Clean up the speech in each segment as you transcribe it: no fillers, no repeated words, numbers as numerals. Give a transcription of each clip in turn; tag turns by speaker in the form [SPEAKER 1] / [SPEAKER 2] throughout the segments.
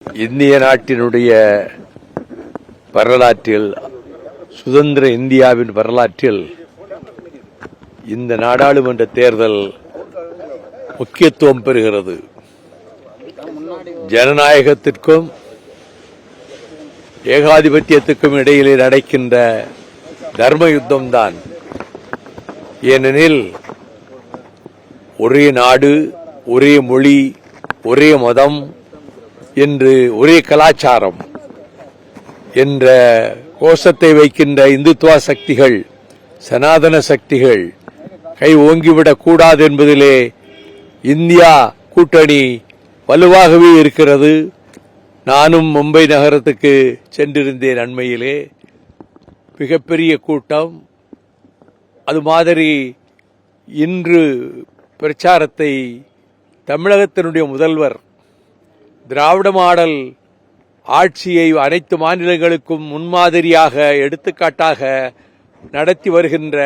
[SPEAKER 1] இந்திய நாட்டினுடைய வரலாற்றில், சுதந்திர இந்தியாவின் வரலாற்றில் இந்த நாடாளுமன்ற தேர்தல் முக்கியத்துவம் பெறுகிறது. ஜனநாயகத்திற்கும் ஏகாதிபத்தியத்துக்கும் இடையிலே நடக்கின்ற தர்ம யுத்தம்தான். ஏனெனில் ஒரே நாடு, ஒரே மொழி, ஒரே மதம் என்று, ஒரே கலாச்சாரம் என்ற கோஷத்தை வைக்கின்ற இந்துத்துவ சக்திகள், சனாதன சக்திகள் கை ஓங்கிவிடக் கூடாது என்பதிலே இந்தியா கூட்டணி வலுவாகவே இருக்கிறது. நானும் மும்பை நகரத்துக்கு சென்றிருந்தேன் அண்மையிலே. மிகப்பெரிய கூட்டம். அது மாதிரி இன்று பிரச்சாரத்தை தமிழகத்தினுடைய முதல்வர் திராவிட மாடல் ஆட்சியை அனைத்து மாநிலங்களுக்கும் முன்மாதிரியாக, எடுத்துக்காட்டாக நடத்தி வருகின்ற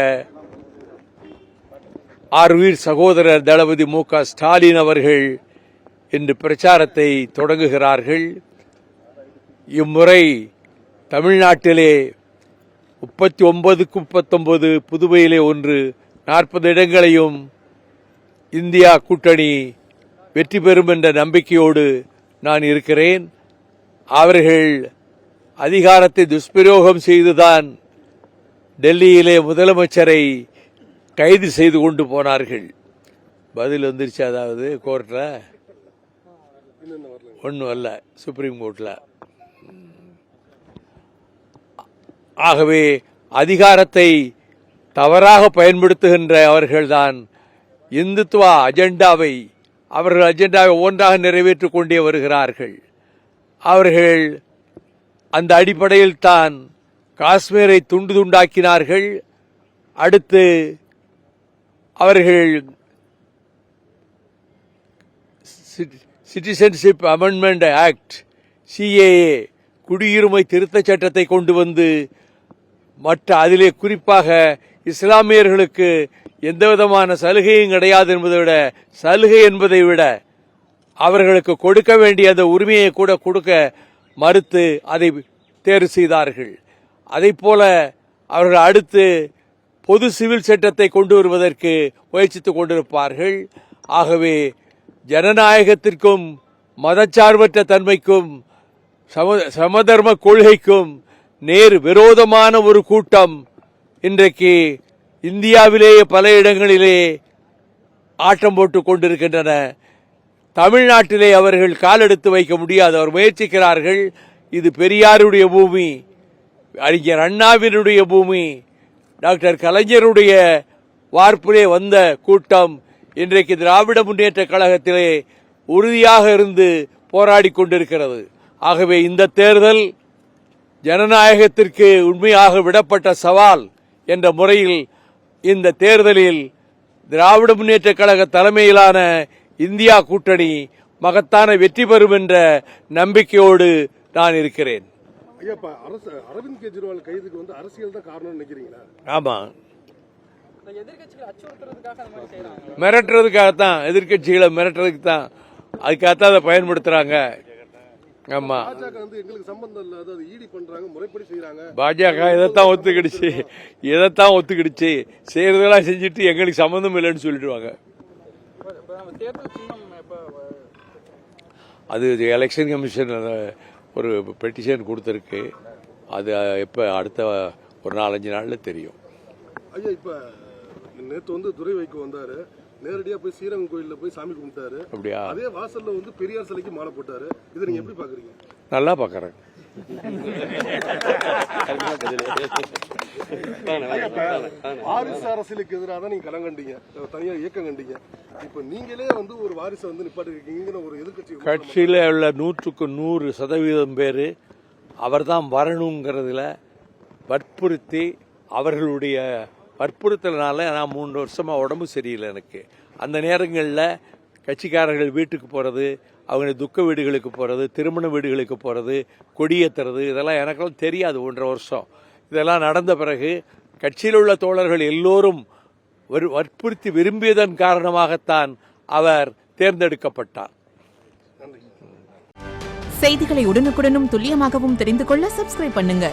[SPEAKER 1] ஆர்வீர் சகோதரர் தளபதி மு.க. ஸ்டாலின் அவர்கள் இன்று பிரச்சாரத்தை தொடங்குகிறார்கள். இம்முறை தமிழ்நாட்டிலே 39க்கு 39, புதுவையிலே 1, 40 இடங்களையும் இந்தியா கூட்டணி வெற்றி பெறும் என்ற நம்பிக்கையோடு நான் இருக்கிறேன். அவர்கள் அதிகாரத்தை துஷ்பிரயோகம் செய்துதான் டெல்லியிலே முதலமைச்சரை கைது செய்து கொண்டு போனார்கள். பதில் வந்துருச்சு. அதாவது கோர்ட்ல ஒன்றும் அல்ல, சுப்ரீம் கோர்ட்ல. ஆகவே அதிகாரத்தை தவறாக பயன்படுத்துகின்ற அவர்கள்தான் இந்துத்துவ அஜெண்டாவை, அவர்கள் அஜெண்டாவை ஒன்றாக நிறைவேற்றிக் கொண்டே வருகிறார்கள். அவர்கள் அந்த அடிப்படையில் தான் காஷ்மீரை துண்டு துண்டாக்கினார்கள். அடுத்து அவர்கள் சிட்டிசன்ஷிப் அமெண்ட்மெண்ட் ஆக்ட், சிஏஏ, குடியுரிமை திருத்த சட்டத்தை கொண்டு வந்து, மற்ற அதிலே குறிப்பாக இஸ்லாமியர்களுக்கு எந்தவிதமான சலுகையும் கிடையாது என்பதை விட, சலுகை என்பதை விட அவர்களுக்கு கொடுக்க வேண்டிய அந்த உரிமையை கூட கொடுக்க மறுத்து அதை தேர்வு செய்தார்கள். அதைப்போல அவர்கள் அடுத்து பொது சிவில் சட்டத்தை கொண்டு வருவதற்கு முயற்சித்துக் கொண்டிருப்பார்கள். ஆகவே ஜனநாயகத்திற்கும் மதச்சார்பற்ற தன்மைக்கும் சமதர்ம கொள்கைக்கும் நேர் விரோதமான ஒரு கூட்டம் இன்றைக்கு இந்தியாவிலேயே பல இடங்களிலே ஆட்டம் போட்டுக் கொண்டிருக்கின்றன. தமிழ்நாட்டிலே அவர்கள் காலெடுத்து வைக்க முடியாது. அவர் முயற்சிக்கிறார்கள். இது பெரியாருடைய பூமி, அறிஞர் அண்ணாவினுடைய பூமி, டாக்டர் கலைஞருடைய வார்ப்பிலே வந்த கூட்டம் இன்றைக்கு திராவிட முன்னேற்ற கழகத்திலே உறுதியாக இருந்து போராடி கொண்டிருக்கிறது. ஆகவே இந்த தேர்தல் ஜனநாயகத்திற்கு உண்மையாக விடப்பட்ட சவால் என்ற முறையில் இந்த தேர்தலில் திராவிட முன்னேற்ற கழக தலைமையிலான இந்தியா கூட்டணி மகத்தான வெற்றி பெறும் என்ற நம்பிக்கையோடு நான் இருக்கிறேன்.
[SPEAKER 2] அரவிந்த் கெஜ்ரிவால் கைதுக்கு வந்து அரசியல் தான் காரணம் நினைக்கிறீங்களா?
[SPEAKER 1] ஆமா, மிரட்டுறதுக்காகத்தான், எதிர்கட்சிகளை மிரட்டுறதுக்கு தான், அதுக்காகத்தான் அதை பயன்படுத்துறாங்க. ஆமா, பாஜக இதைத்தான் ஒத்துக்கிடுச்சு, செய்யறதெல்லாம் செஞ்சுட்டு எங்களுக்கு சம்பந்தம் இல்லைன்னு சொல்லிடுவாங்க. அது எலெக்ஷன் கமிஷன் ஒரு பெட்டிஷன் கொடுத்திருக்கு. அது எப்ப அடுத்த ஒரு 4-5 நாள்ல தெரியும்.
[SPEAKER 2] ஐயா, இப்ப நேத்து வந்து துரை வைகோ வந்தாரு, நேரடியா போய் ஸ்ரீரங்கம் கோயில்ல போய் சாமி கும்பிட்டாரு. அப்படியா? அதே வாசல்ல வந்து பெரியார் சிலைக்கு மாலை போட்டாரு. இதை நீங்க எப்படி பாக்குறீங்க?
[SPEAKER 1] நல்லா பாக்குறேன்.
[SPEAKER 2] வாரிசு அரசியலுக்கு எதிராக தான் நீங்க களம் கண்டீங்க, தனியார் இயக்கம் கண்டீங்க. இப்ப நீங்களே வந்து ஒரு வாரிசை வந்து நிப்பாட்டிருக்கீங்க. ஒரு எதிர்கட்சி
[SPEAKER 1] கட்சியில உள்ள 100க்கு 100% பேரு அவர் தான் வரணுங்கிறதுல வற்புறுத்தி, அவர்களுடைய வற்புறுத்தலினால நான் 3 வருஷமா உடம்பு சரியில்லை எனக்கு. அந்த நேரங்களில் கட்சிக்காரர்கள் வீட்டுக்கு போறது, அவங்க துக்க வீடுகளுக்கு போறது, திருமண வீடுகளுக்கு போறது, கொடியேற்றுறது, இதெல்லாம் எனக்கெல்லாம் தெரியாது. 1.5 வருஷம் இதெல்லாம் நடந்த பிறகு கட்சியில் உள்ள தோழர்கள் எல்லோரும் வற்புறுத்தி விரும்பியதன் காரணமாகத்தான் அவர் தேர்ந்தெடுக்கப்பட்டார்.
[SPEAKER 3] செய்திகளை உடனுக்குடனும் துல்லியமாகவும் தெரிந்து கொள்ள சப்ஸ்கிரைப் பண்ணுங்க.